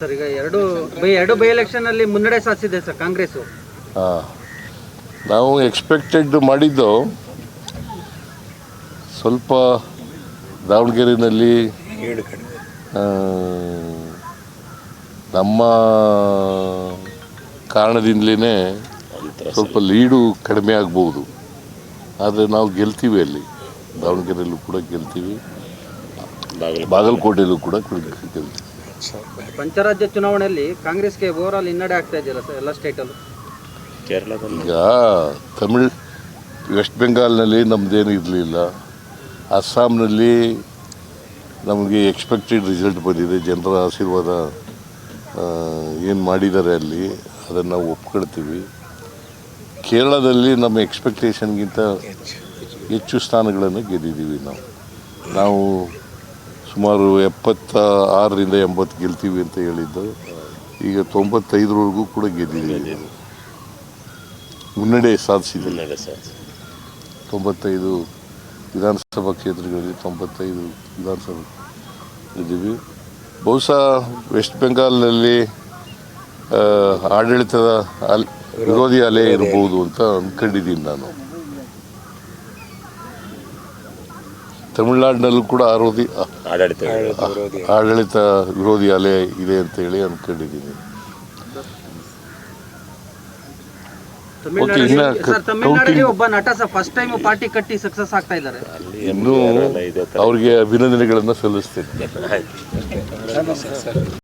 Sir ಈಗ ಎರಡು by election ಅಲ್ಲಿ ಮುನ್ನಡೆ ಸಾಧಿಸಿದೆ ಸರ್ ಕಾಂಗ್ರೆಸ್. ನಾವು ಎಕ್ಸ್ಪೆಕ್ಟೆಡ್ ಮಾಡಿದ್ದು ಸ್ವಲ್ಪ ದಾವಣಗೆರೆಯಲ್ಲಿ ನಮ್ಮ ಕಾರಣದಿಂದಲೇ ಸ್ವಲ್ಪ ಲೀಡು ಕಡಿಮೆ ಆಗ್ಬೋದು. ಆದರೆ ನಾವು ಗೆಲ್ತೀವಿ, ಅಲ್ಲಿ ದಾವಣಗೆರೆಯಲ್ಲೂ ಕೂಡ ಗೆಲ್ತೀವಿ, ಬಾಗಲಕೋಟೆಯಲ್ಲೂ ಕೂಡ ಗೆಲ್ತೀವಿ. ಪಂಚರಾಜ್ಯ ಚುನಾವಣೆಯಲ್ಲಿ ಕಾಂಗ್ರೆಸ್ಗೆ ಓವರ್ ಆಲ್ ಹಿನ್ನಡೆ ಆಗ್ತಾ ಇದೆಯಲ್ಲ ಸರ್ ಎಲ್ಲ ಸ್ಟೇಟಲ್ಲೂ. ಈಗ ವೆಸ್ಟ್ ಬೆಂಗಾಲ್ನಲ್ಲಿ ನಮ್ಮದೇನು ಇರಲಿಲ್ಲ, ಅಸ್ಸಾಂನಲ್ಲಿ ನಮಗೆ ಎಕ್ಸ್ಪೆಕ್ಟೆಡ್ ರಿಸಲ್ಟ್ ಬಂದಿದೆ. ಜನರ ಆಶೀರ್ವಾದ ಏನು ಮಾಡಿದ್ದಾರೆ ಅಲ್ಲಿ ಅದನ್ನು ನಾವು ಒಪ್ಕೊಳ್ತೀವಿ. ಕೇರಳದಲ್ಲಿ ನಮ್ಮ ಎಕ್ಸ್ಪೆಕ್ಟೇಷನ್ಗಿಂತ ಹೆಚ್ಚು ಸ್ಥಾನಗಳನ್ನು ಗೆದ್ದಿದ್ದೀವಿ. ನಾವು ಸುಮಾರು 76ರಿಂದ 80 ಗೆಲ್ತೀವಿ ಅಂತ ಹೇಳಿದ್ದು, ಈಗ 95ರವರೆಗೂ ಕೂಡ ಗೆದ್ದಿದ್ದೀವಿ, ಮುನ್ನಡೆ ಸಾಧಿಸಿದ್ದೀವಿ. 95 ವಿಧಾನಸಭಾ ಕ್ಷೇತ್ರಗಳಲ್ಲಿ 95 ವಿಧಾನಸಭೆ ಗೆದ್ದೀವಿ. ಬಹುಶಃ ವೆಸ್ಟ್ ಬೆಂಗಾಲ್ನಲ್ಲಿ ಆಡಳಿತದ ವಿರೋಧಿ ಅಲೆ ಇರ್ಬೋದು ಅಂತ ಅಂದ್ಕೊಂಡಿದ್ದೀನಿ ನಾನು. ತಮಿಳುನಾಡಿನಲ್ಲೂ ಕೂಡ ಆಡಳಿತ ವಿರೋಧಿ ಅಲೆ ಇದೆ ಅಂತ ಹೇಳಿ ಅಂದ್ಕೊಂಡಿದ್ದೀನಿ. ತಮಿಳುನಾಡಲ್ಲಿ ಒಬ್ಬ ನಟ ಫಸ್ಟ್ ಟೈಮ್ ಪಾರ್ಟಿ ಕಟ್ಟಿ ಸಕ್ಸಸ್ ಆಗ್ತಾ ಇದ್ದಾರೆ. ಇನ್ನೂ ಅವ್ರಿಗೆ ಅಭಿನಂದನೆಗಳನ್ನು ಸಲ್ಲಿಸ್ತೇನೆ.